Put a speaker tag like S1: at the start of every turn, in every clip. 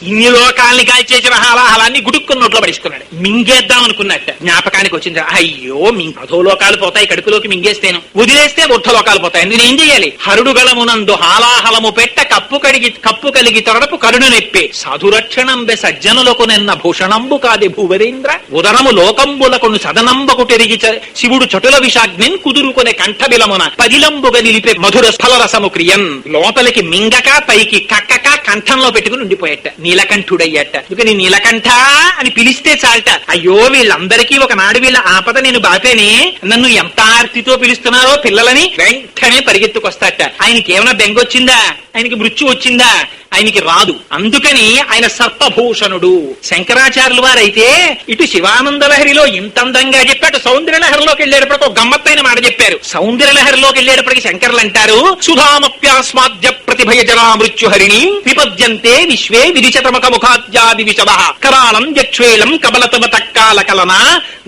S1: ఇన్ని లోకాలని కాల్చేసిన హాలాహలాన్ని గుడుక్కున్న నోట్లో పడేసుకున్నాడు. మింగేద్దాం అనుకున్నట్ట జ్ఞాపకానికి వచ్చింది. అయ్యో అధోలోకాలు పోతాయి కడుపులోకి మింగేస్తేను, వదిలేస్తే ఊర్ధ్వలోకాలు పోతాయి. నేనేం చెయ్యాలి? హరుడుగలమునందు హాలాహలము పెట్ట కప్పు కలిగి తొరడపు కరుణ నెప్పే సాధురక్షణంబె సజ్జనులకు నిన్న భూషణంబు కాది భూవరేంద్ర ఉదరము లోకంబులకును సదనంబకు తెరిగి శివుడు చటుల విషాగ్నిన్ కుదురుకునే కంఠబిలమున పదిలంబుగా నిలిపే మధుర స్థలరసము క్రియన్ లోపలికి మింగక పైకి కక్కక కంఠంలో పెట్టుకుని ఉండిపోయట. నీలకంఠుడయ్యట. అందుకని నీలకంఠ అని పిలిస్తే చాలట. అయ్యో వీళ్ళందరికీ ఒకనాడు వీళ్ళ ఆపద నేను బాపేనే, నన్ను ఎంత ఆర్తితో పిలుస్తున్నారో పిల్లలని వెంటనే పరిగెత్తుకొస్తాట. ఆయనకి ఏమైనా బెంగొచ్చిందా? ఆయనకి మృత్యు వచ్చిందా? ఆయనకి రాదు. అందుకని ఆయన సర్పభూషణుడు. శంకరాచార్యుల వారైతే ఇటు శివానంద లహరిలో ఇంత అందంగా చెప్పాడు, సౌందర్య లహరిలోకి వెళ్ళేటప్పటికి ఒక గమ్మత్తైన మాట చెప్పారు. సౌందర్య లహరిలోకి వెళ్ళేటప్పటికి శంకర్లు అంటారు, సుధామప్యాస్మాద్య ప్రతిభయ జరా మృత్యుహరిణి విపద్యంతే విశ్వే విరిచతమక ముఖాద్యాది విషవ కరాళం యక్ష్వేళం కబలతమ తక్కాల కలన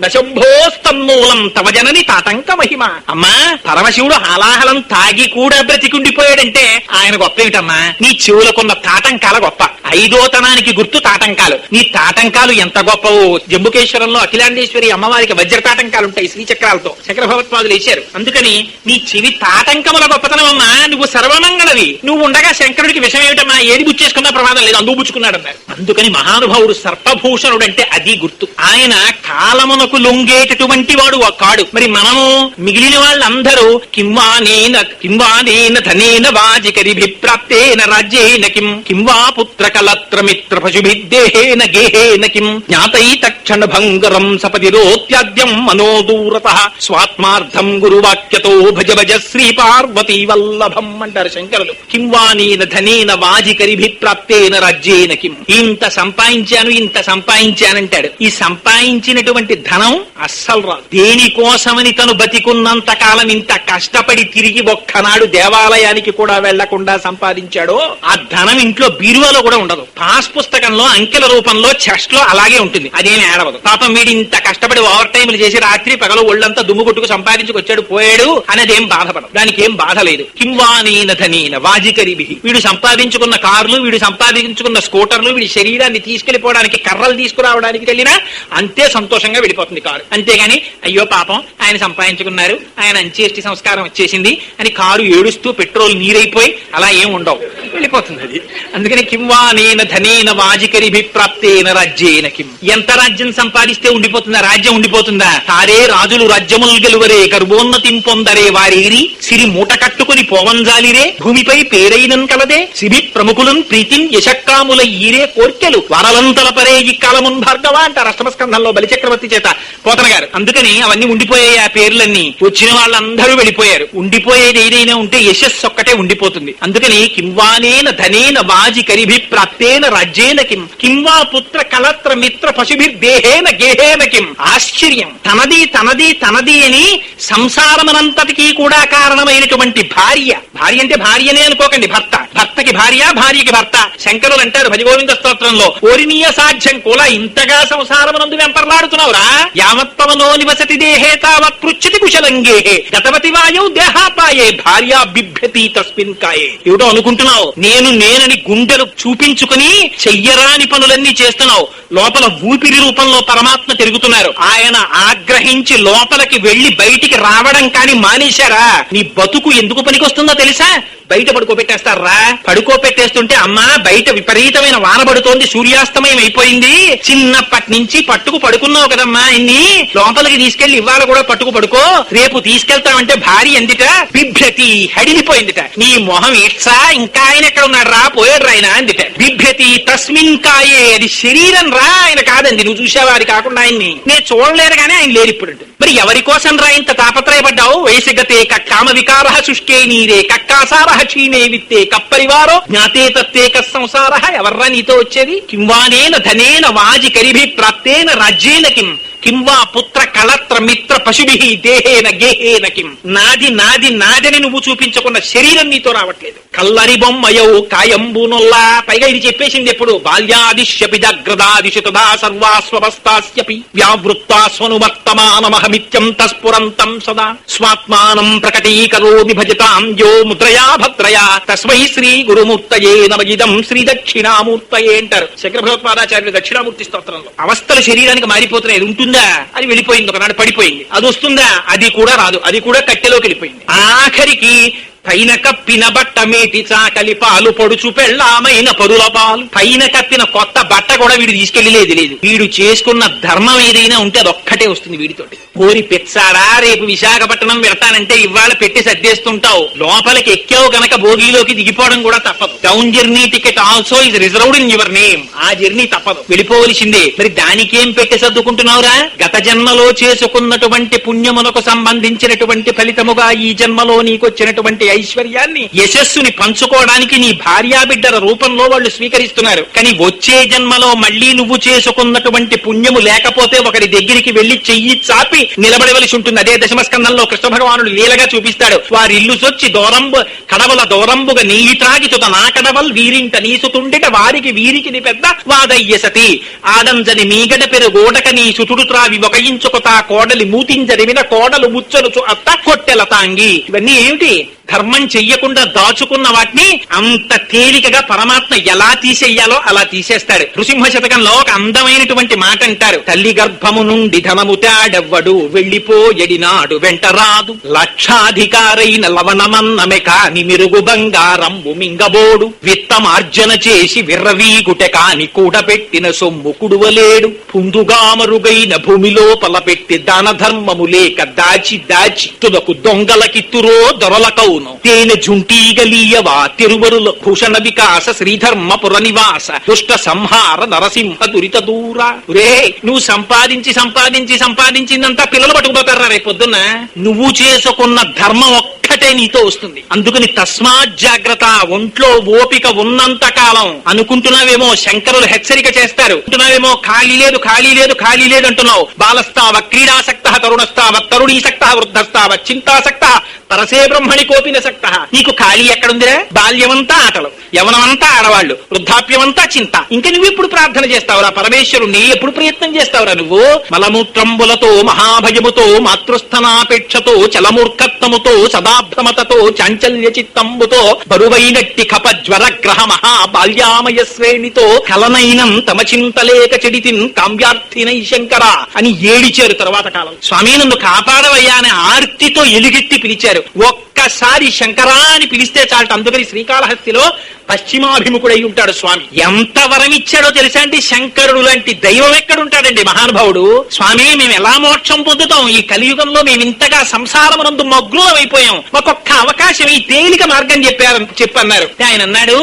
S1: దశంభోస్తన్మూలం తవ జనని తాటంక మహిమ. అమ్మా పరమశివుడు హాలాహలం తాగి కూడా బ్రతికుండిపోయాడంటే ఆయన గొప్ప ఏమిటమ్మా? నీ చెవులకున్న తాటంకాల గొప్ప. 5వ తనానికి గుర్తు తాటంకాలు. నీ తాటంకాలు ఎంత గొప్పవో. జంబుకేశ్వరంలో అఖిలాండేశ్వరి అమ్మవారికి వజ్ర తాటంకాలు ఉంటాయి శ్రీచక్రాలతో, శంకర భగవత్పాదులు వేశారు. అందుకని నీ చెవి తాటంకముల గొప్పతనం అమ్మా. నువ్వు సర్వమంగళవి. నువ్వు ఉండగా శంకరుడికి విషయం ఏమిటమ్మా? ఏది బుచ్చేసుకున్నా ప్రమాదం లేదు, అందుకు బుచ్చుకున్నాడు అన్నారు. అందుకని మహానుభావుడు సర్పభూషణుడు అంటే అది గుర్తు. ఆయన కాలమునకు లొంగేటటువంటి వాడు కాడు. మరి మనము మిగిలిన వాళ్ళందరూ కింవానేన ధనేన వాజికరిభిప్రాప్తేన రాజ్యేన కింవా పుత్ర కలత్రమిత్ర పశుభిద్దేహేన గేహేన కిం జ్ఞాతై తక్షణ భంగరం సపతిరోత్యాద్యం మనోదూరత స్వాత్మార్థం గురువాక్యతో భజ భజ శ్రీ పార్వతీ వల్లభం అంటారు శంకరులు. కింవానేన ధనేన వాజికరిభిప్రాప్తేన రాజ్యేన కిం. ఇంత సంపాదించానంటాడు. ఈ సంపాదించినటువంటి ధనం అస్సలు రాదు. దేనికోసమని తను బతికున్నంత కాలం ఇంత కష్టపడి తిరిగి ఒక్కనాడు దేవాలయానికి కూడా వెళ్లకుండా సంపాదించాడో ఆ ధనం ఇంట్లో బీరువాలో కూడా ఉండదు. పాస్ పుస్తకంలో అంకెల రూపంలో చెస్ట్ లో అలాగే ఉంటుంది, అదేమి ఏడవదు. పాపం వీడు ఇంత కష్టపడి ఓవర్ టైంలు చేసి రాత్రి పగలు ఒళ్ళంతా దుమ్ము కొట్టుకు సంపాదించుకొచ్చాడు పోయాడు అనేది ఏం బాధపడదు. దానికి ఏం బాధ లేదు. కింవానేన ధనేన వాజికరిభి. వీడు సంపాదించుకున్న కార్లు, వీడు సంపాదించుకున్న స్కూటర్లు, వీడి శరీరాన్ని తీసుకెళ్లిపోవడానికి కర్రలు తీసుకురావడానికి వెళ్ళినా అంతే సంతోషంగా వెళ్ళిపోతుంది కారు. అంతేగాని అయ్యో పాపం ఆయన సంపాదించుకున్నారు, ఆయన అంత్యేష్టి సంస్కారం వచ్చేసింది అని కారు ఏడుస్తూ పెట్రోల్ నీరైపోయి అలా ఏం ఉండవు, వెళ్ళిపోతుంది అది. అందుకని కింవానేన ధనేన వాజికరిభిప్రాప్తేన రాజ్యేన కిం. ఎంత రాజ్యం సంపాదిస్తే ఉండిపోతుందా? రాజ్యం ఉండిపోతుందా? తారే రాజులు రాజ్యములు గెలువరే గర్భోన్నతిం పొందరే వారేరి సిరి మూట కట్టుకుని పోవంజాలిరే భూమిపై పేరైనం కలదే సిబి ప్రముఖులను ప్రీతిం యశక్కాముల ఈరే కోర్కెలు వరలంతల పరే ఈ కాలమున్ భార్గవ అంటారు అష్టమస్కంధంలో బలిచక్రవర్తి చేత పోతన గారు. అందుకని అవన్నీ ఉండిపోయాయి. ఆ పేర్లన్నీ వచ్చిన వాళ్ళందరూ వెళ్ళిపోయారు. ఉండిపోయేది ఏదైనా ఉంటే యశస్సు ఒక్కటే ఉండిపోతుంది. అందుకని కింవానేన ధనేన వాజికరిభిప్రాప్తేన రాజ్యేన కిం కింవా పుత్ర కలత్ర మిత్ర పశుభిర్దేహేన గేహేన కిం. ఆశ్చర్యం. తనది తనది తనది అని సంసారమనంతటికీ కూడా కారణమైనటువంటి భార్య. భార్య అంటే భార్యనే అనుకోకండి, భర్త. భర్తకి భార్య, భార్యకి భర్త. శంకరులు అంటారు భజగోవింద స్తోత్రంలో, ఓరినీయ సాధ్యం కూడా ఇంతగా సంసారమునందు వెంపర్లాడుతున్నావురా. యావత్పవనో నివసతి దేహే తావత్ పృచ్ఛతి కుశలంగేహే గతవతి వాయౌ దేహాపాయే భార్య బిభ్యతి తస్మిన్ కాయే. ఏమిటో అనుకుంటున్నావు, నేనని గుండెలు చూపించుకుని చెయ్యరాని పనులన్నీ చేస్తున్నావు. లోపల ఊపిరి రూపంలో పరమాత్మ తిరుగుతున్నారు. ఆయన ఆగ్రహించి లోపలికి వెళ్లి బయటికి రావడం కాని మానేశారా? నీ బతుకు ఎందుకు పనికొస్తుందో తెలుసా? బయట పడుకోబెట్టేస్తారా? పడుకోబెట్టేస్తుంటే అమ్మా బయట విపరీతమైన వాన పడుతోంది, సూర్యాస్తమయం అయిపోయింది, చిన్నప్పటి నుంచి పడుకున్నావు కదమ్మా, ఇన్ని లోపలికి తీసుకెళ్లి ఇవాళ కూడా పడుకో, రేపు తీసుకెళ్తామంటే భార్య ఎందిట బిభ్యతి, హడిలిపోయిందిట. నీ మొహం ఇట్సా, ఇంకా ఆయన ఎక్కడ ఉన్నాడు రా, పోయాడు రాయన అందిట. బిభ్యతి తస్మిన్ కాయే. అది శరీరం రా, ఆయన కాదండి. నువ్వు చూసేవారి కాకుండా ఆయన్ని నేను చూడలేదు కానీ ఆయన లేరు ఇప్పుడు. మరి ఎవరి కోసం రా ఇంత తాపత్రయపడ్డావు? వయసిగతే కామ వికార శుష్కే నీరే కక్కాసార క్షీణే విత్తే కప్పరివారో జ్ఞాతే తత్తే సంసార. ఎవర్రా నీతో వచ్చేది? కింవానేన ధనేన వాజికరిభిప్రాప్తేన రాజ్యేన కిం కింవా పుత్ర కళత్ర మిత్ర పశుభి దేహేన గేహేన కిం. నాది నాది నాదని నువ్వు చూపించుకున్న శరీరం నీతో రావట్లేదు. కల్లరి బొమ్మయౌ కాయంబునొల్లా. పైగా ఇది చెప్పేసింది ఎప్పుడు? బాల్యాదిశ్యపి జాగ్రదాదిశు తదా సర్వాస్వవస్థాస్యపి వ్యావృత్తాస్వనువర్తమానమహమిత్యం తస్ఫురంతం సదా స్వాత్మానం ప్రకటీకరోమి భజతాం యో ముద్రయా భద్రయా తస్మై శ్రీ గురుమూర్తయే నమగిదం శ్రీ దక్షిణామూర్తయే అంటారు శంకర భగవత్పాదాచార్యులు దక్షిణామూర్తి స్తోత్రంలో. అవస్థలు శరీరానికి మారిపోతున్నాయి. అది ఉంటుందా? అది వెళ్ళిపోయింది, ఒకనాడు పడిపోయింది. అది వస్తుందా? అది కూడా రాదు, అది కూడా కట్టెలోకి వెళ్ళిపోయింది. ఆఖరికి పైన కప్పిన బట్ట మేటి చాకలి పాలు పొడుచు పెళ్ళామైన పరుల పాలు. పైన కప్పిన కొత్త బట్ట కూడా వీడు తీసుకెళ్లేదు లేదు. వీడు చేసుకున్న ధర్మం ఏదైనా ఉంటే అదొక్కటే వస్తుంది వీడితోటి. కోరి పెచ్చాడా రేపు విశాఖపట్నం వెళ్తానంటే ఇవాళ పెట్టి సర్దేస్తుంటావు. లోపలికి ఎక్కావు గనక భోగిలోకి దిగిపోవడం కూడా తప్పదు. Down journey ticket also is reserved in your name. ఆ జర్నీ తప్పదు, వెళ్ళిపోవలసిందే. మరి దానికేం పెట్టి సర్దుకుంటున్నావురా? గత జన్మలో చేసుకున్నటువంటి పుణ్యమునకు సంబంధించినటువంటి ఫలితముగా ఈ జన్మలో నీకొచ్చినటువంటి ఐశ్వర్యాన్ని యశస్సుని పంచుకోవడానికి నీ భార్యాబిడ్డల రూపంలో వాళ్ళు స్వీకరిస్తున్నారు. కానీ వచ్చే జన్మలో మళ్లీ నువ్వు చేసుకున్నటువంటి పుణ్యము లేకపోతే ఒకరి దగ్గరికి వెళ్లి చెయ్యి చాపి నిలబడవలసి ఉంటుంది. అదే దశమస్కంధంలో కృష్ణ భగవానుడు లీలగా చూపిస్తాడు. వారిల్లు సొచ్చి దూరంబు కడవల దూరంబుగా నీయి త్రాగి తుత నా కడవల్ వీరింట నీసుతుండిట వారికి వీరికి పెద్ద వాదయ్య సతి ఆడంజని మీగడ పెరుగోడక నీ సుతుడు త్రావి ఒక ఇంచుకుతా కోడలి మూతింజరివిన కోడలు ముచ్చలు అత్త కొట్టెల తాంగి. ఇవన్నీ ఏమిటి? ధర్మం చెయ్యకుండా దాచుకున్న వాటిని అంత తేలికగా పరమాత్మ ఎలా తీసేయాలో అలా తీసేస్తాడు. నృసింహ శతకంలో ఒక అందమైనటువంటి మాట అంటారు. తల్లి గర్భము నుండి ధనము తాడెవ్వడు వెళ్ళిపోయడినాడు వెంట రాదు. లక్షాధికారైన లవణమన్నమె కాని మిరుగు బంగారంబు మింగబోడు. విత్తమార్జన చేసి విర్రవీగుటె కాని కూడబెట్టిన సొమ్ము కుడువలేడు. పుందుగామరుగైన భూమి లోపల పెట్టి దాన ధర్మము లేక దాచి దాచి తుదకు దొంగలకిత్తురో దొరలకౌ తేనె జుంటీగలీయవా తిరువరుల భూషణ వికాస శ్రీధర్మపుర నివాస దుష్ట సంహార నరసింహ దురిత దూరా. రే నువ్వు సంపాదించిందంతా పిల్లలు పట్టుకుపోతారా రేపు పొద్దున్న? నువ్వు చేసుకున్న ధర్మం ఒక్కటే నీతో వస్తుంది. అందుకని తస్మాత్ జాగ్రత్త. ఒంట్లో ఓపిక ఉన్నంత కాలం అనుకుంటున్నావేమో, శంకరులు హెచ్చరిక చేస్తారు. అంటున్నావేమో ఖాళీ లేదు అంటున్నావు. బాలస్తావ క్రీడాసక్త తరుణస్తావ తరుణీసక్త వృద్ధస్తావ చింతాసక్త పరసే బ్రహ్మణి కోపిన సక్త. నీకు ఖాళీ ఎక్కడుందిరా? బాల్యమంతా ఆటలు, యవనమంతా ఆడవాళ్లు, వృద్ధాప్యమంతా చింత. ఇంకా నువ్వు ఎప్పుడు ప్రార్థన చేస్తావురా పరమేశ్వరుణ్ణి? ఎప్పుడు ప్రయత్నం చేస్తావురా నువ్వు? మలమూత్రంబులతో మహాభయముతో మాతృస్థనాపేక్షతో చలమూర్ఖత్వముతో సదాభ్రమతతో చాంచల్య చిత్తంబుతో బరువైనట్టి కప జ్వర గ్రహ మహా బాల్యామయ శ్రేణితో కలనైనం తమ చింతలేక చెడితిన్ కామ్యార్థినై శంకర అని ఏడిచారు. తర్వాత కాలం స్వామి నన్ను కాపాడవయ్యా అని ఆర్తితో ఎలుగెత్తి పిలిచారు. ఒక్కసారి శంకరా అని పిలిస్తే చాలట. అందుకని శ్రీకాళహస్తిలో పశ్చిమాభిముఖుడై ఉంటాడు స్వామి. ఎంత వరం ఇచ్చాడో తెలుసా అండి? శంకరుడు లాంటి దైవం ఎక్కడుంటాడండి మహానుభావుడు? స్వామి మేము ఎలా మోక్షం పొందుతాం? ఈ కలియుగంలో మేము ఇంతగా సంసారమునందు మగ్నం అయిపోయాం, మాకొక్క అవకాశం ఈ తేలిక మార్గం చెప్పన్నారు. ఆయన అన్నాడు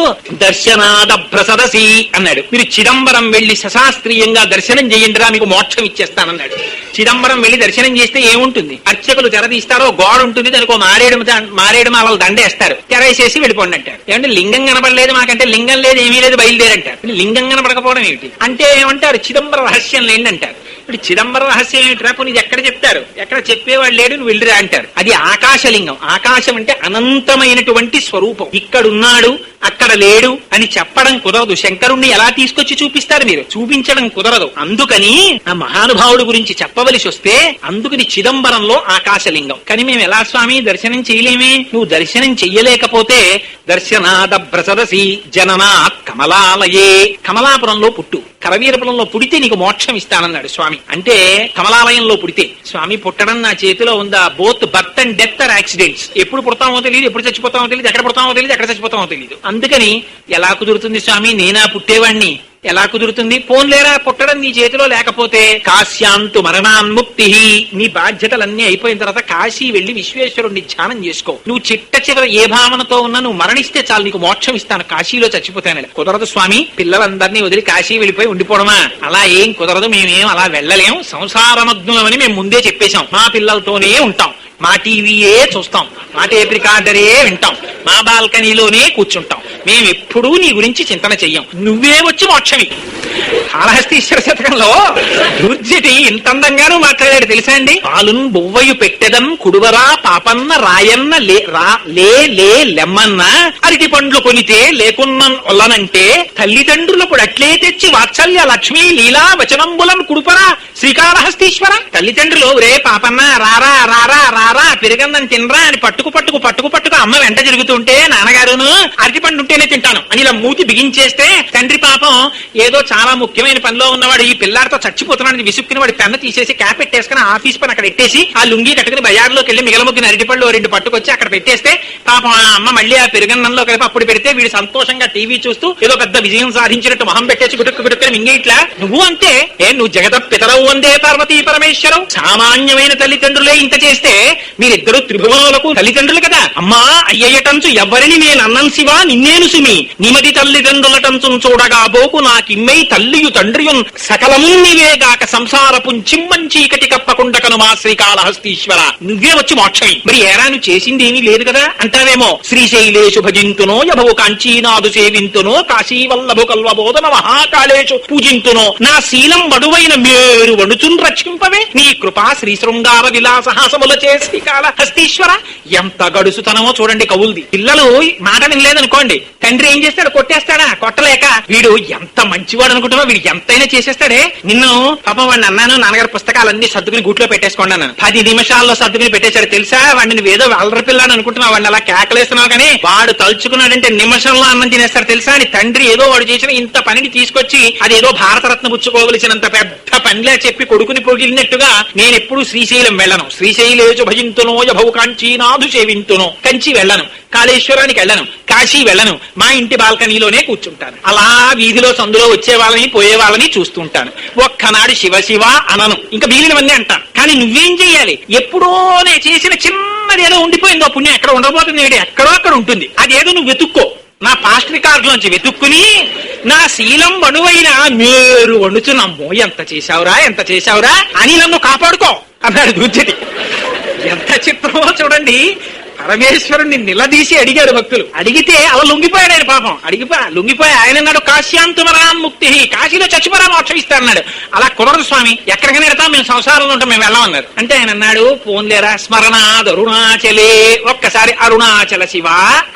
S1: దర్శనాదభ్ర సదసి అన్నాడు. మీరు చిదంబరం వెళ్లి సశాస్త్రీయంగా దర్శనం చేయండిరా, మీకు మోక్షం ఇచ్చేస్తానన్నాడు. చిదంబరం వెళ్లి దర్శనం చేస్తే ఏముంటుంది? అర్చకులు తెరదీస్తారో గోడ ఉంటుంది, దానికి మారేడు మాలలు దండేస్తారు, తెరేసేసి వెళ్ళిపోండి అంటారు. ఏమంటే లింగం కనపడలేదు మాకంటే, లింగం లేదు ఏమీ లేదు బయలుదేరంటారు. లింగం కనపడకపోవడం ఏమిటి అంటే ఏమంటారు? చిదంబర రహస్యం లేండి అంటారు. ఇప్పుడు చిదంబర రహస్యం ఏమిటిరా? పోనీ ఇది ఎక్కడ చెప్తారు? ఎక్కడ చెప్పేవాడు లేడు, నువ్వు వెళ్ళిరా అంటారు. అది ఆకాశలింగం. ఆకాశం అంటే అనంతమైనటువంటి స్వరూపం. ఇక్కడున్నాడు అక్కడ లేడు అని చెప్పడం కుదరదు. శంకరుణ్ణి ఎలా తీసుకొచ్చి చూపిస్తారు మీరు? చూపించడం కుదరదు. అందుకని ఆ మహానుభావుడు గురించి చెప్పవలసి వస్తే అందుకని చిదంబరంలో ఆకాశలింగం. కానీ మేము ఎలా స్వామి దర్శనం చేయలేమే? నువ్వు దర్శనం చెయ్యలేకపోతే దర్శనాదభ్ర సదసి జననాత్ కమలాలయే. కమలాపురంలో పుట్టు, కరవీరపురంలో పుడితే నీకు మోక్షం ఇస్తానన్నాడు స్వామి. అంటే కమలాలయంలో పుడితే. స్వామి పుట్టడం నా చేతిలో ఉందా? Both birth and death are accidents. ఎప్పుడు పుడతామో తెలియదు, ఎప్పుడు చచ్చిపోతామో తెలియదు, ఎక్కడ పుడతామో తెలియదు, ఎక్కడ చచ్చిపోతామో తెలియదు. అందుకని ఎలా కుదురుతుంది స్వామి? నేనా పుట్టేవాణ్ణి? ఎలా కుదురుతుంది? పోన్లేరా పుట్టడం నీ చేతిలో లేకపోతే కాశ్యాంతు మరణాన్ముక్తి. నీ బాధ్యతలన్నీ అయిపోయిన తర్వాత కాశీ వెళ్లి విశ్వేశ్వరుణ్ణి ధ్యానం చేసుకో. నువ్వు చిట్ట చివర ఏ భావనతో ఉన్నా నువ్వు మరణిస్తే చాలు, నీకు మోక్షం ఇస్తాను, కాశీలో చచ్చిపోతాను. కుదరదు స్వామి, పిల్లలందరినీ వదిలి కాశీ వెళ్ళిపోయి ఉండిపోవడమా? అలా ఏం కుదరదు, మేమేం అలా వెళ్ళలేం, సంసారమగ్నులమని మేము ముందే చెప్పేశాం. మా పిల్లలతోనే ఉంటాం, మా టీవీయే చూస్తాం, మా టేప్ రికార్డరే వింటాం, మా బాల్కనీలోనే కూర్చుంటాం, మేమెప్పుడూ నీ గురించి చింతన చెయ్యం, నువ్వే వచ్చి మోక్షమి. కాళహస్తీశ్వర శతకంలో దుర్జటి ఇంత అందంగానూ మాట్లాడాడు తెలుసా అండి. పాలున్ బొవ్వయు పెట్టెదం కుడువరా పాపన్న రాయన్న లెమ్మన్న అరటి పండ్లు కొనితే లేకున్న ఒల్లనంటే తల్లిదండ్రులకు అట్లే తెచ్చి వాత్సల్య లక్ష్మీ లీలా వచనంబులం కుడుపరా శ్రీకాళహస్తీశ్వర. తల్లిదండ్రులు రే పాపన్న రారా రారా రారా పెరుగందని తినరా అని పట్టుకు అమ్మ వెంట తిరుగుతుంటే నాన్నగారును అరటి పండు ఉంటేనే తింటాను అని ఇలా మూతి బిగించేస్తే తండ్రి పాపం ఏదో చాలా ముఖ్యమైన పనిలో ఉన్నవాడు ఈ పిల్లాడితో చచ్చిపోతున్నాడని విసుక్కుని వాడి పెన్ను తీసేసి క్యాప్ పెట్టేసుకుని ఆఫీస్ పని అక్కడ పెట్టేసి ఆ లుంగి కట్టుకుని బజార్లోకి వెళ్ళి మిగలముగ్గిన అరటిపళ్ళు 2 పట్టుకొచ్చి అక్కడ పెట్టేస్తే పాపం ఆ అమ్మ మళ్ళీ ఆ పెరుగన్నంలో కలిపి అప్పుడు పెడితే వీడు సంతోషంగా టీవీ చూస్తూ ఏదో పెద్ద విజయం సాధించినట్టు మొహం పెట్టేసి గుడుక్కుని మింగే ఇట్లా నువ్వు అంతే నువ్వు జగత పితరవు వందే పార్వతీ పరమేశ్వరం. సామాన్యమైన తల్లిదండ్రులే ఇంత చేస్తే మీరిద్దరు త్రిభువనులకు తల్లిదండ్రులు కదా. అమ్మా అయ్యటంచు ఎవరిని నేను అన్నం శివా నిన్నేను సుమి నిమది తల్లిదండ్రులటంచు చూడగా బోకు నాకిమ్మై తల్లియు తండ్రియున్ సకలము నీవేగాక సంసారపు చిమ్మం చీకటి కప్పకుండకను మా శ్రీకాళహస్తీశ్వర నువ్వే వచ్చి మోక్షమి. మరి ఏరా నువ్వు చేసింది ఏమీ లేదు కదా అంటావేమో. శ్రీశైలేషు భజింతునో యభవు కాంచీనాదు సేవింతునో కాశీవల్లభు కల్వబోధన మహాకాళేషు పూజింతునో నా శీలం వడువైన మేరు వణుచున్ రక్షింపవే నీ కృపా శ్రీ శృంగార విలాసహాసముల చే శ్రీకాళహస్తీశ్వర. ఎంత గడుసుతనమో చూడండి కవుల్ది. పిల్లలు మాట వినలేదనుకోండి తండ్రి ఏం చేస్తాడు, కొట్టేస్తాడా? కొట్టలేక వీడు ఎంత మంచివాడు అనుకుంటున్నావు, వీడు ఎంతైనా చేసేస్తాడే. నిన్ను పాపం వాడిని అన్నాను నాన్నగారి పుస్తకాలన్నీ సర్దుకుని గూట్లో పెట్టేసుకోండి అన్నాను. 10 నిమిషాల్లో సర్దుకుని పెట్టేశాడు తెలుసా. వాడిని నువ్వేదో అల్లరి పిల్లని అనుకుంటున్నావు, వాడిని అలా కేకలేస్తున్నావు కానీ వాడు తలుచుకున్నాడంటే నిమిషంలో అన్నం తినేస్తాడు తెలుసా అని తండ్రి ఏదో వాడు చేసిన ఇంత పనిని తీసుకొచ్చి అదేదో భారతరత్న పుచ్చుకోవలసినంత పెద్ద పనిలే చెప్పి కొడుకుని పొగిలినట్టుగా నేను ఎప్పుడు శ్రీశైలం వెళ్ళను. శ్రీశైలేచు భజింతునో యభవు కాంచీనాదు సేవింతునో కంచి వెళ్ళను, కాళేశ్వరానికి వెళ్ళను, కాశీ వెళ్ళను, మా ఇంటి బాల్కనీలోనే కూర్చుంటాను. అలా వీధిలో సందులో వచ్చే వాళ్ళని పోయే వాళ్ళని చూస్తుంటాను. ఒక్కనాడు శివ శివ అనను, ఇంకా మిగిలినవన్నీ అంటాను. కానీ నువ్వేం చెయ్యాలి, ఎప్పుడోనే చేసిన చిన్నదేదో ఉండిపోయిందో పుణ్యం ఎక్కడ ఉండబోతుంది, ఎక్కడో అక్కడ ఉంటుంది. అదేదో నువ్వు వెతుక్కో, నా పాస్ట్ రికార్డులోంచి వెతుక్కుని నా శీలం వణువైన మేరు వణుచున్నమ్మో ఎంత చేశావురా అని నన్ను కాపాడుకో అన్నాడు దుర్జటి. ఎంత చిత్రమో చూడండి. పరమేశ్వరుణ్ణి నిలదీసి అడిగాడు భక్తులు. అడిగితే అలా లొంగిపోయాడు ఆయన. పాపం లొంగిపోయి ఆయన అన్నాడు కాశ్యాంతుమరాన్ ముక్తి, కాశీలో చచ్చిపోరా మోక్షం ఇస్తారన్నాడు. అలా కుదరదు స్వామి, ఎక్కడికైనా వెళ్తాం, మేము సంసారంలో ఉంటాం, మేము వెళ్ళమన్నారు. అంటే ఆయన అన్నాడు పోన్లేరా స్మరణాద్ అరుణాచలే, ఒక్కసారి అరుణాచల శివ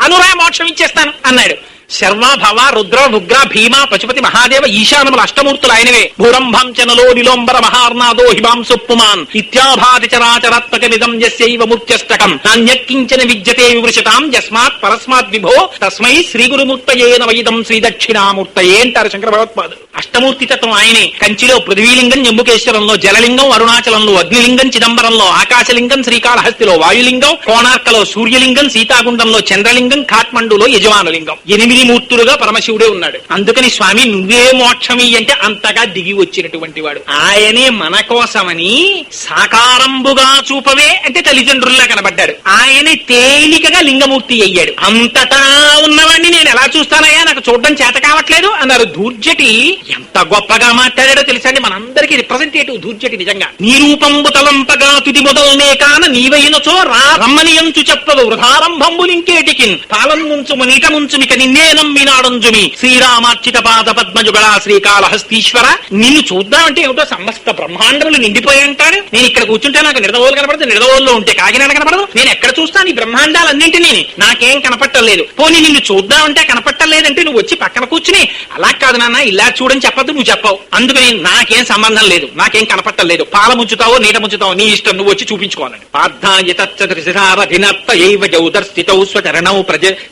S1: అనురా మోక్షం ఇచ్చేస్తాను అన్నాడు. శర్వ భవ రుద్ర ఉగ్ర భీమ పశుపతి మహాదేవ ఈశానముల అష్టమూర్తులు ఆయనవే. భూరంభంచనలో నిలోంబర మహార్నాదో హిమాంసు పుమాన్ ఇత్యాభాతి చరాచరాత్మక నిదం యస్యైవ మూర్త్యష్టకం నాణ్యకించన విద్యతే వివృషతాం యస్మాత్ పరస్మాత్ విభో తస్మై శ్రీ గురుమూర్తయే నవైదం శ్రీ దక్షిణామూర్తయే అంటారు శంకర భగవత్పాదులు. అష్టమూర్తి తత్వం ఆయనే. కంచిలో పృథ్వీలింగం, జంబుకేశ్వరంలో జలలింగం, అరుణాచలంలో అగ్నిలింగం, చిదంబరంలో ఆకాశలింగం, శ్రీకాళహస్తిలో వాయులింగం, కోణార్కలో సూర్యలింగం, సీతాగుండంలో చంద్రలింగం, కాఠ్మండూలో యజమానులింగం. 8 మూర్తులుగా పరమశివుడే ఉన్నాడు. అందుకని స్వామి నువ్వే మోక్షమి అంటే అంతగా దిగి వచ్చినటువంటి వాడు ఆయనే. మన కోసమని సాకారంబుగా చూపవే అంటే తల్లిదండ్రుల్లా కనబడ్డాడు. ఆయనే తేలికగా లింగమూర్తి అయ్యాడు. అంతటా ఉన్నవాడిని నేను ఎలా చూస్తానయ్యా, నాకు చూడడం చేత కావట్లేదు అన్నారు. దుర్జటి ఎంత గొప్పగా మాట్లాడాడో తెలుసండి. మనందరికీ రిప్రజెంటేటివ్ దుర్జటి. నిజంగా నీ రూపంబు తలంపగా తుది మొదలనే కాన నీవైనచో రమ్మనియంచు చెప్పదు వృధారంభంబులింకేటికిన్ పాలం ముంచుము నీట ముంచుమిక నిన్నే నమ్మినాడంజుమి శ్రీరామార్చిత పాద పద్మజుగళ శ్రీకాళహస్తీశ్వర. నిన్ను చూద్దామంటే ఏమిటో సమస్త బ్రహ్మాండములు నిండిపోయి అంటాడు. నేను ఇక్కడ కూర్చుంటే నాకు నిడదవోలు కనపడదు, నిడదవోల్లో ఉంటే కాకినాడ కనపడదు. నేను ఎక్కడ చూస్తాను ఈ బ్రహ్మాండాలన్నింటినీ, నాకేం కనపట్టలేదు. పోనీ నిన్ను చూద్దామంటే కనపట్టలేదంటే నువ్వు వచ్చి పక్కన కూర్చుని అలా కాదు నాన్న ఇలా చూడని చెప్పద్దు, నువ్వు చెప్పవు. అందుకని నాకేం సంబంధం లేదు, నాకేం కనపట్టలేదు. పాల ముంచుతావో నీట ముంచుతావో నీ ఇష్టం, నువ్వు వచ్చి చూపించుకోవాలని.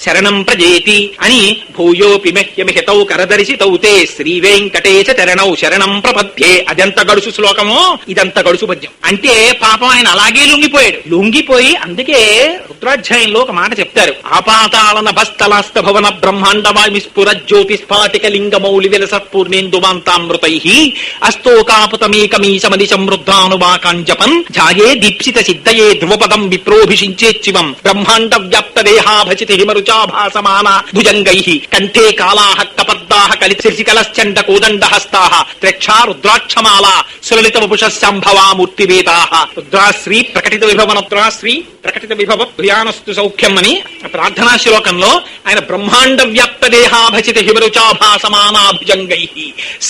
S1: శరణం ప్రజేతి అని భూయోపి మహ్యమిహితౌ కరదర్శితౌ తే శ్రీ వెంకటేశ చరణౌ శరణం ప్రపద్యే. అదెంత గడుసు శ్లోకమో, ఇదంత గడుసు పద్యం. అంటే పాపం ఆయన అలాగే లొంగిపోయి అందుకే రుద్రాధ్యాయంలో ఒక మాట చెప్తారు. ఆపాతాళన భస్తలాస్త భవన బ్రహ్మాండవామి స్ఫుర జ్యోతి స్ఫాటిక లింగమౌలి విలస పూర్ణేందు దువాంతామృతై అస్తోకాపుతమేకమీశమది సమృద్ధానువాకాంజపన్ ఝాయే దీప్సిత సిద్ధయే ధ్రువపదం విప్రోభిషించేచ్చివం బ్రహ్మాండ వ్యాప్త దేహాభచితి హిమరుచాభాసమాన భుజంగై కంఠే కాళాః కపర్దాః కలిశికలశ్చండ కోదండ హస్తాః త్రక్షా రుద్రాక్షమాల సులలిత వపుషస్సంభవా మూర్తివేదాః రుద్రాశ్రీ ప్రకటిత విభవనద్రాశ్రీ ప్రకటిత విభవ భయానస్తు సౌఖ్యం అని ప్రార్థనా శ్లోకంలో ఆయన బ్రహ్మాండ వ్యాప్త దేహాభచిత హిమరుచాభాసమానా భుజంగై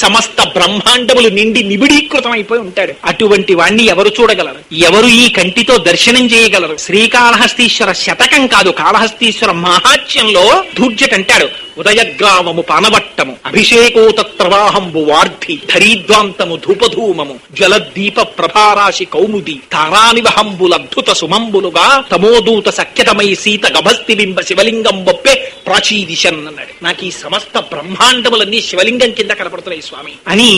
S1: సమస్త బ్రహ్మాండములు నిండి నిబిడీకృతమైపోయి ఉంటాడు. అటువంటి వాణ్ణి ఎవరు చూడగలరు? ఎవరు ఈ కంటితో దర్శనం చేయగలరు? శ్రీకాళహస్తీశ్వర శతకం కాదు, కాళహస్తీశ్వర మహాత్మ్యంలో ధూర్జటంటాడు. ఉదయగ్రామము పానవట్టము అభిషేకోతత్రవాహంబు వార్ధి ధరీద్వాంతము ధూపధూమము జ్వలద్దీప ప్రభారాశి కౌముది తారానివహంబులద్భుత సుమంబులుగా తమోదూత సఖ్యతమై సీత గభస్తి బింబ శివలింగం బొప్పే ప్రాచీదిశన్ అన్నాడు. నాకు ఈ సమస్త బ్రహ్మాండములన్నీ శివలింగం కింద కనపడుతున్నాయి స్వామి అని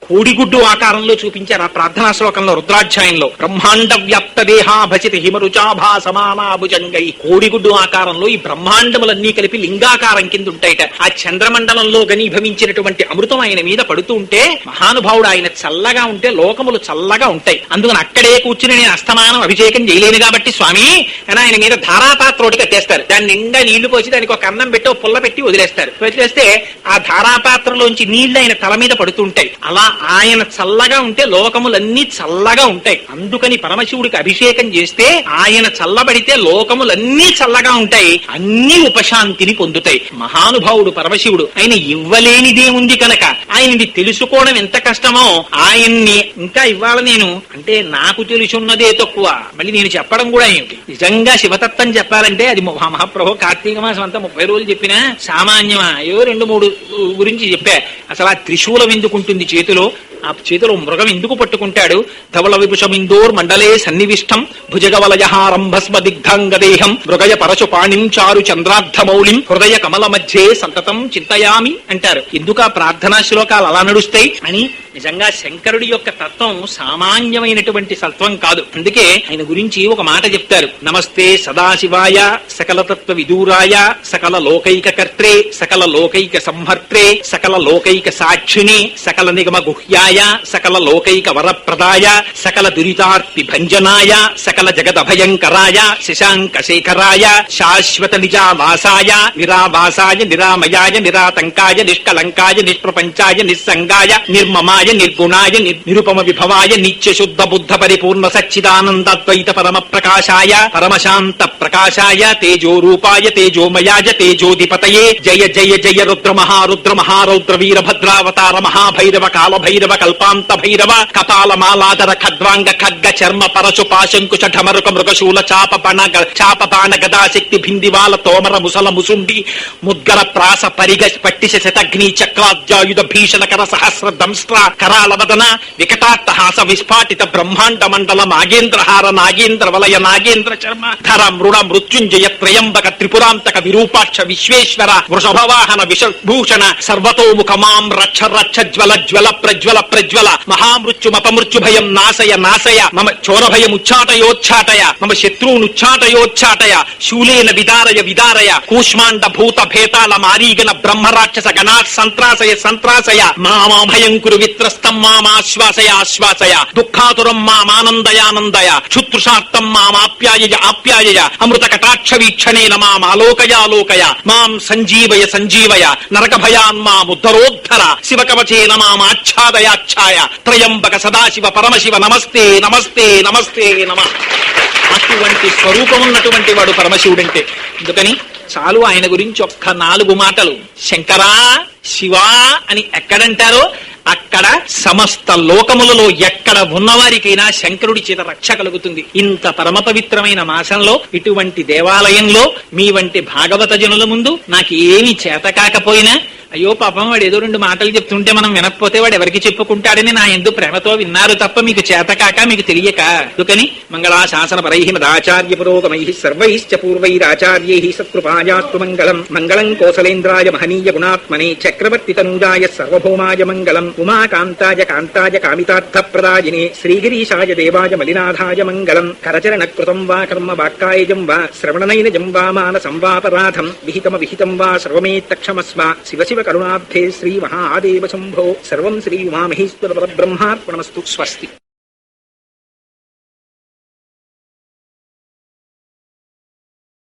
S1: కోడిగుడ్డు ఆకారంలో చూపించారు ఆ ప్రార్థనా శ్లోకంలో రుద్రాధ్యాయంలో. బ్రహ్మాండ వ్యాప్త దేహాభచితి హిమరుచాభాసమానా భుజంగై కోడిగుడ్డు ఆకారంలో ఈ బ్రహ్మాండములన్నీ కలిపి లింగాకారం కింద ఉంటాయిట. ఆ చంద్రమండలంలో గనీభవించినటువంటి అమృతం ఆయన మీద పడుతూ ఉంటే మహానుభావుడు ఆయన చల్లగా ఉంటే లోకములు చల్లగా ఉంటాయి. అందుకని అక్కడే కూర్చుని నేను అస్తమానం అభిషేకం చేయలేను కాబట్టి స్వామి అని ఆయన మీద ధారాపాత్రోటి కట్టేస్తారు. దాని నిండా నీళ్లు పోసి దానికి ఒక అన్నం పెట్టి పుల్ల పెట్టి వదిలేస్తారు. వదిలేస్తే ఆ ధారాపాత్రలోంచి నీళ్లు ఆయన తల మీద పడుతుంటాయి. అలా ఆయన చల్లగా ఉంటే లోకములన్నీ చల్లగా ఉంటాయి. అందుకని పరమశివుడికి అభిషేకం చేస్తే ఆయన చల్లబడితే లోకములన్నీ చల్లగా ఉంటాయి, అన్ని ఉపశాంతిని పొందుతాయి. మహానుభావుడు పరమశివుడు. ఆయన ఇవ్వలేనిదేముంది కనుక ఆయనని తెలుసుకోవడం ఎంత కష్టమో ఆయన్ని ఇంకా ఇవ్వాల నేను అంటే నాకు తెలుసున్నదే తక్కువ, మళ్ళీ నేను చెప్పడం కూడా ఏమిటి? నిజంగా శివతత్వం చెప్పాలంటే అది మహాప్రభు కార్తీక మాసం అంతా 30 రోజులు చెప్పినా సామాన్యమా? ఏవో 2-3 గురించి చెప్పా. అసలు ఆ త్రిశూలం ఎందుకుంటుంది చేతిలో? ఆ చేతిలో మృగం ఎందుకు పట్టుకుంటాడు? ధవళ విభుషమిందోర్ మండలే సన్నివిష్టం భుజగవలయహారం భస్మ దిగ్ధాంగదేహం మృగయ పరశు పాణిం చారు చంద్రార్థమౌళిం హృదయ కమల మధ్యే సంతతం చింతయామి అంటారు. ఎందుకు ఆ ప్రార్థనా శ్లోకాలు అలా నడుస్తాయి అని? నిజంగా శంకరుడి యొక్క తత్వం సామాన్యమైనటువంటి సత్వం కాదు. అందుకే ఆయన గురించి ఒక మాట చెప్తారు. నమస్తే సదాశివాయ సకల తత్వ విదూరాయ సకల లోకైక కర్త్రే సకల లోకైక సంహర్త్రే సకల లోకైక సాక్షిణే సకల నిగమ గుహ్యాయ సకల లోకైక వరప్రదాయ సకల దురితార్తి భంజనాయ సకల జగదభయంకరాయ శశాంక శేఖరాయ శాశ్వత నిజావాసాయ నిరావాసాయ నిరామయాయ నిరాతంకాయ నిష్కలంకాయ నిష్ప్రపంచాయ నిస్సంగాయ నిర్మమాయ నిర్గుణాయ నిరుపమ విభవాయ నిత్య శుద్ధ బుద్ధ పరిపూర్ణ సచ్చిదానందద్వైత పరమ ప్రకాశాయ పరమశాంత ప్రకాశాయ తేజోరూపాయ తేజోమయాయ తేజోధిపతయే జయ జయ జయ రుద్ర మహారౌద్ర వీరభద్రావతార మహాభైరవ కాలభైరవ కల్పాంత భైరవ కపాలమాలాదర ఖద్వాంగ ఖడ్గ చర్మ పరశు పాశంకుశ ఢమరుక మృగశూల చాపబాణ గదాశక్తి భిందివాల తోమర ముసల ముసుండి ముద్గర ప్రాస పరిగ పట్టిశ శతగ్ని చక్రాద్యాయుధ భీషణకర సహస్ర దంస్ట్ర కరాళవదన వికటాట్టహాస విస్ఫాటిత బ్రహ్మాండ మండల నాగేంద్రహార నాగేంద్ర వలయ నాగేంద్ర చర్మ ధర మృడ మృత్యుంజయ త్రయంబక త్రిపురాంతక విరూపాక్ష విశ్వేశ్వర వృషభవాహన విషభూషణ సర్వతోముఖ మాం రక్ష రక్ష జ్వల జ్వల ప్రజ్వల ప్రజ్వల మహామృత్యుమపమృత్యు భయం నాశయ నాశయ మమ చోరభయం ఉచ్చాటయోచ్చాటయ మమ శత్రువునుచ్చాటయోచ్చాటయ శూలేన విదారయ విదారయ కూష్మాండ భూత భేతాల మారీగన బ్రహ్మరాక్షస గణా సంత్రాసయ సంత్రాసయ మామాభయం కురు విత్రస్తం మామాశ్వాసయ ఆశ్వాసయ దుఃఖాతురం మామానందయానందయ క్షుతృషార్థం మామాప్యాయయ ఆప్యాయయ అమృత కటాక్ష వీక్షణేన మామాలోకయాలోకయ మాం సంజీవయ సంజీవయ నరక భయాన్ మాముద్ధరోద్ధర శివకవచేన మామాచ్ఛాదయాచ్ఛాయ త్రయంబక సదాశివ పరమశివ నమస్తే నమస్తే నమస్తే నమ. అటువంటి స్వరూపం ఉన్నటువంటి వాడు పరమశివుడంటే. అందుకని చాలు ఆయన గురించి ఒక్క 4 మాటలు. శంకరా శివా అని ఎక్కడంటారో అక్కడ సమస్త లోకములలో ఎక్కడ ఉన్నవారికైనా శంకరుడి చేత రక్ష కలుగుతుంది. ఇంత పరమ పవిత్రమైన మాసంలో ఇటువంటి దేవాలయంలో మీ వంటి భాగవత జనుల ముందు నాకు ఏమి చేత కాకపోయినా అయ్యో పాపం వాడు ఏదో 2 మాటలు చెప్తుంటే మనం వినకపోతే వాడు ఎవరికి చెప్పుకుంటాడని నా ఎందు ప్రేమతో విన్నారు తప్ప మీకు చేతకాక మీకు తెలియక. అందుకని మంగళాశాసన పరై మదాచార్య పురోగమై సర్వైశ్చ పూర్వైరాచార్యై సత్కృపాయాస్తు మంగళం. మంగళం కోసలేంద్రాయ మహనీయ గుణాత్మనే చక్రవర్తి తనూజాయ సర్వభౌమాయ మంగళం. ఉమాకాంతాయ కాంతాయ కామితార్థప్రదాయినే శ్రీగిరీశాయ దేవాయ మలినాథాయ మంగళం. కరచరణ కృతం వా కర్మ వాక్కాయజం వా శ్రవణనైనజం వా మానసం వాపరాధం విహితం వా సర్వమేత్తక్షమస్వ. శివ శివ కరుణాబ్ధే శ్రీ మహాదేవ శంభో. సర్వం శ్రీ ఉమామహేశ్వర పరబ్రహ్మార్పణమస్తు. స్వస్తి.